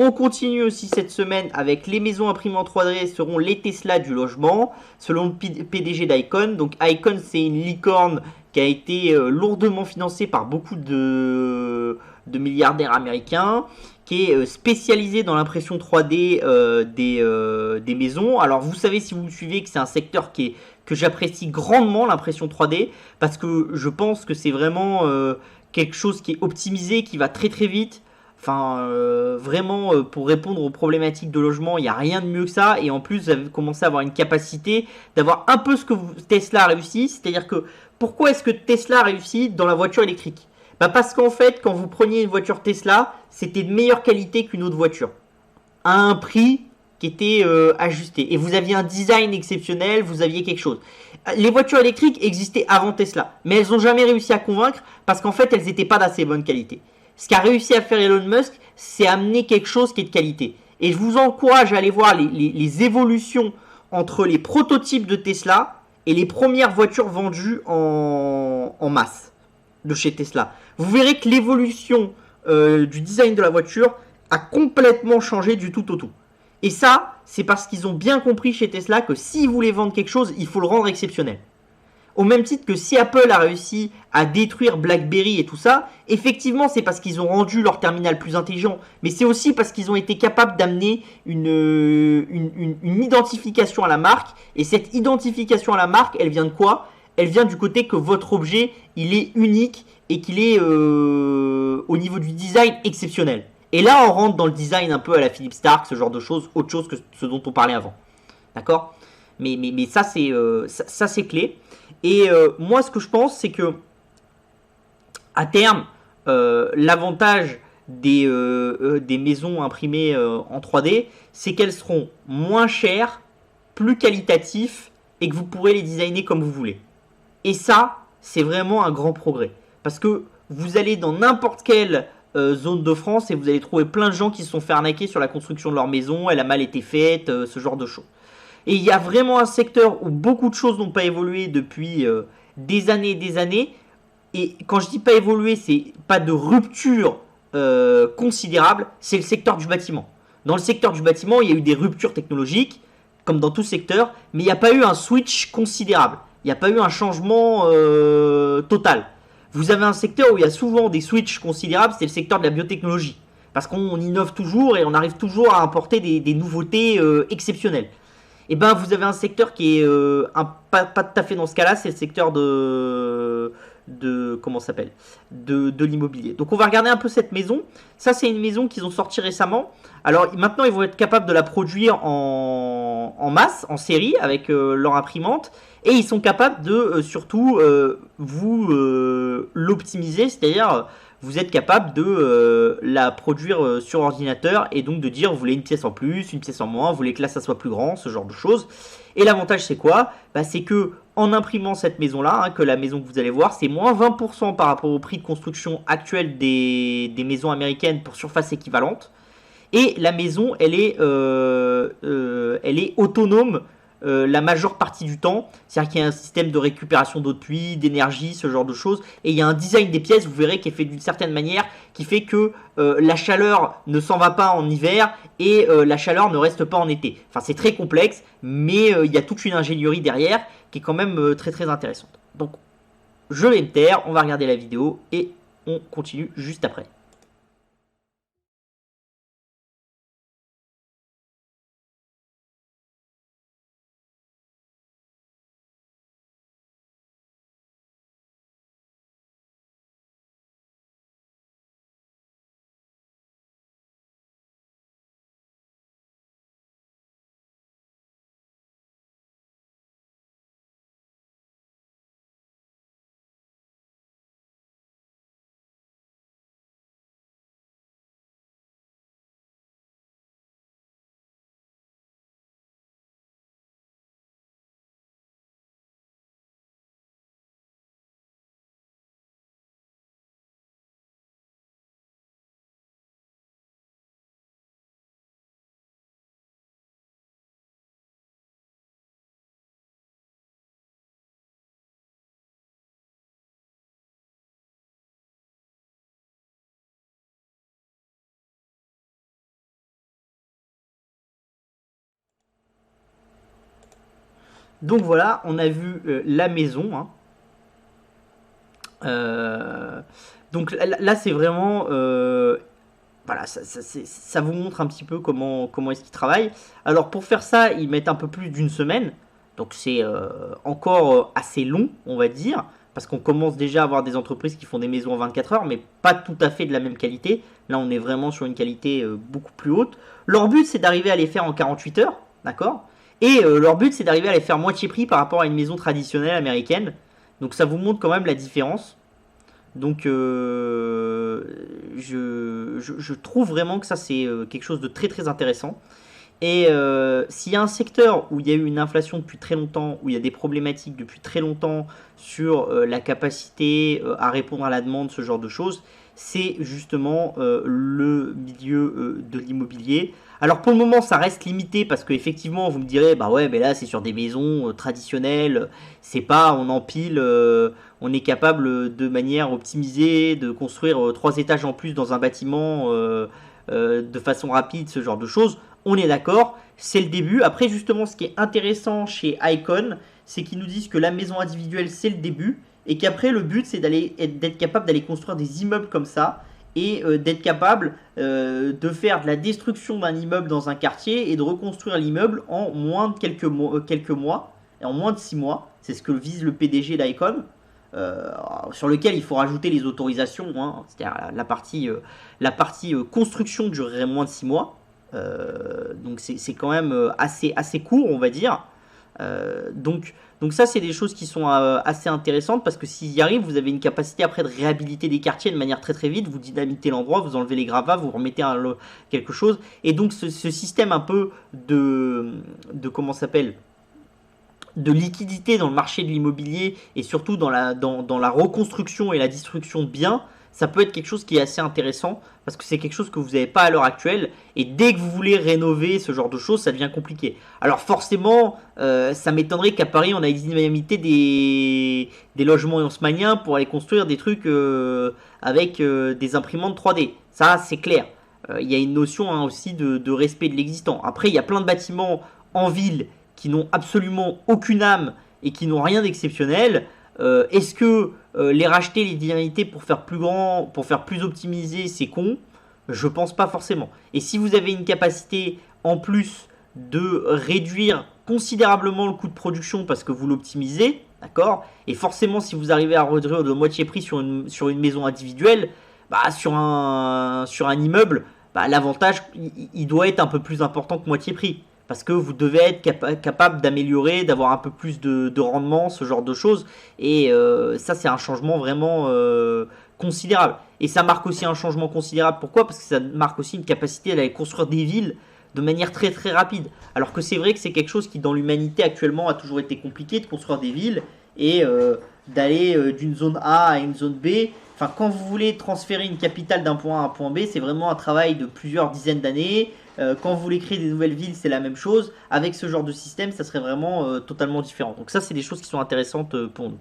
On continue aussi cette semaine avec les maisons imprimées en 3D seront les Tesla du logement, selon le PDG d'Icon. Donc Icon, c'est une licorne qui a été lourdement financée par beaucoup de milliardaires américains, qui est spécialisée dans l'impression 3D des maisons. Alors vous savez, si vous me suivez, que c'est un secteur que j'apprécie grandement, l'impression 3D, parce que je pense que c'est vraiment quelque chose qui est optimisé, qui va très très vite. Enfin, vraiment, pour répondre aux problématiques de logement, il n'y a rien de mieux que ça. Et en plus, vous avez commencé à avoir une capacité d'avoir un peu ce que Tesla a réussi. C'est-à-dire que, pourquoi est-ce que Tesla a réussi dans la voiture électrique? Bah parce qu'en fait, quand vous preniez une voiture Tesla, c'était de meilleure qualité qu'une autre voiture. À un prix qui était ajusté. Et vous aviez un design exceptionnel, vous aviez quelque chose. Les voitures électriques existaient avant Tesla, mais elles n'ont jamais réussi à convaincre parce qu'en fait, elles n'étaient pas d'assez bonne qualité. Ce qu'a réussi à faire Elon Musk, c'est amener quelque chose qui est de qualité. Et je vous encourage à aller voir les évolutions entre les prototypes de Tesla et les premières voitures vendues en masse de chez Tesla. Vous verrez que l'évolution du design de la voiture a complètement changé du tout au tout. Et ça, c'est parce qu'ils ont bien compris chez Tesla que s'ils voulaient vendre quelque chose, il faut le rendre exceptionnel. Au même titre que si Apple a réussi à détruire BlackBerry et tout ça, effectivement, c'est parce qu'ils ont rendu leur terminal plus intelligent, mais c'est aussi parce qu'ils ont été capables d'amener une identification à la marque, et cette identification à la marque, elle vient de quoi? Elle vient du côté que votre objet, il est unique et qu'il est au niveau du design exceptionnel. Et là, on rentre dans le design un peu à la Philippe Stark, ce genre de choses, autre chose que ce dont on parlait avant. D'accord? Mais ça, c'est clé. Et moi, ce que je pense, c'est que à terme, l'avantage des maisons imprimées en 3D, c'est qu'elles seront moins chères, plus qualitatives et que vous pourrez les designer comme vous voulez. Et ça, c'est vraiment un grand progrès. Parce que vous allez dans n'importe quelle zone de France et vous allez trouver plein de gens qui se sont fait arnaquer sur la construction de leur maison, elle a mal été faite, ce genre de choses. Et il y a vraiment un secteur où beaucoup de choses n'ont pas évolué depuis des années et des années. Et quand je dis pas évolué, c'est pas de rupture considérable, c'est le secteur du bâtiment. Dans le secteur du bâtiment, il y a eu des ruptures technologiques, comme dans tout secteur, mais il n'y a pas eu un switch considérable. Il n'y a pas eu un changement total. Vous avez un secteur où il y a souvent des switches considérables, c'est le secteur de la biotechnologie. Parce qu'on innove toujours et on arrive toujours à importer des nouveautés exceptionnelles. Et ben vous avez un secteur qui est pas tout à fait dans ce cas-là, c'est le secteur de comment ça s'appelle de l'immobilier. Donc on va regarder un peu cette maison. Ça c'est une maison qu'ils ont sorti récemment. Alors maintenant ils vont être capables de la produire en masse, en série avec leur imprimante. Et ils sont capables de surtout vous l'optimiser, c'est-à-dire vous êtes capable de la produire sur ordinateur et donc de dire vous voulez une pièce en plus, une pièce en moins, vous voulez que là ça soit plus grand, ce genre de choses. Et l'avantage c'est quoi? Bah, c'est que en imprimant cette maison là, que la maison que vous allez voir, c'est moins 20% par rapport au prix de construction actuel des maisons américaines pour surface équivalente. Et la maison, elle est autonome la majeure partie du temps. C'est-à-dire qu'il y a un système de récupération d'eau de pluie, d'énergie, ce genre de choses. Et il y a un design des pièces, vous verrez, qui est fait d'une certaine manière, qui fait que la chaleur ne s'en va pas en hiver et la chaleur ne reste pas en été. Enfin, c'est très complexe, mais il y a toute une ingénierie derrière qui est quand même très très intéressante. Donc, je vais me taire, on va regarder la vidéo et on continue juste après. Donc voilà, on a vu la maison. Hein. Donc là, c'est vraiment... voilà, ça vous montre un petit peu comment est-ce qu'ils travaillent. Alors pour faire ça, ils mettent un peu plus d'une semaine. Donc c'est encore assez long, on va dire. Parce qu'on commence déjà à avoir des entreprises qui font des maisons en 24 heures, mais pas tout à fait de la même qualité. Là, on est vraiment sur une qualité beaucoup plus haute. Leur but, c'est d'arriver à les faire en 48 heures, d'accord. Et leur but, c'est d'arriver à les faire moitié prix par rapport à une maison traditionnelle américaine. Donc ça vous montre quand même la différence. Donc je trouve vraiment que ça, c'est quelque chose de très très intéressant. Et s'il y a un secteur où il y a eu une inflation depuis très longtemps, où il y a des problématiques depuis très longtemps sur la capacité à répondre à la demande, ce genre de choses, c'est justement le milieu de l'immobilier. Alors pour le moment, ça reste limité parce qu'effectivement, vous me direz, bah ouais, mais là, c'est sur des maisons traditionnelles, c'est pas, on empile, on est capable de manière optimisée de construire 3 étages en plus dans un bâtiment de façon rapide, ce genre de choses. On est d'accord, c'est le début. Après, justement, ce qui est intéressant chez Icon, c'est qu'ils nous disent que la maison individuelle, c'est le début, et qu'après, le but, c'est d'être capable d'aller construire des immeubles comme ça, et d'être capable de faire de la destruction d'un immeuble dans un quartier et de reconstruire l'immeuble en moins de quelques mois, et en moins de 6 mois. C'est ce que vise le PDG d'Icon. Sur lequel il faut rajouter les autorisations, hein, c'est-à-dire la partie construction durerait moins de 6 mois. Donc c'est quand même assez court, on va dire. Donc ça, c'est des choses qui sont assez intéressantes parce que s'ils y arrivent, vous avez une capacité après de réhabiliter des quartiers de manière très très vite. Vous dynamitez l'endroit, vous enlevez les gravats, vous remettez quelque chose. Et donc ce système un peu de comment ça s'appelle, de liquidité dans le marché de l'immobilier et surtout dans la reconstruction et la destruction de biens, ça peut être quelque chose qui est assez intéressant parce que c'est quelque chose que vous n'avez pas à l'heure actuelle et dès que vous voulez rénover ce genre de choses, ça devient compliqué. Alors forcément, ça m'étonnerait qu'à Paris on ait dynamité des logements haussmanniens pour aller construire des trucs avec des imprimantes 3D. Ça, c'est clair. Il y a une notion hein, aussi de respect de l'existant. Après, il y a plein de bâtiments en ville qui n'ont absolument aucune âme et qui n'ont rien d'exceptionnel. Est-ce que les racheter, les dynamiter pour faire plus grand, pour faire plus optimisé, c'est con? Je pense pas forcément. Et si vous avez une capacité en plus de réduire considérablement le coût de production parce que vous l'optimisez, d'accord? Et forcément, si vous arrivez à réduire de moitié prix sur une maison individuelle, bah, sur un immeuble, bah, l'avantage, il doit être un peu plus important que moitié prix. Parce que vous devez être capable d'améliorer, d'avoir un peu plus de rendement, ce genre de choses. Et ça, c'est un changement vraiment considérable. Et ça marque aussi un changement considérable. Pourquoi? Parce que ça marque aussi une capacité d'aller construire des villes de manière très très rapide. Alors que c'est vrai que c'est quelque chose qui, dans l'humanité actuellement, a toujours été compliqué de construire des villes et d'aller d'une zone A à une zone B. Enfin, quand vous voulez transférer une capitale d'un point A à un point B, c'est vraiment un travail de plusieurs dizaines d'années. Quand vous voulez créer des nouvelles villes, c'est la même chose. Avec ce genre de système, ça serait vraiment totalement différent. Donc ça, c'est des choses qui sont intéressantes pour nous.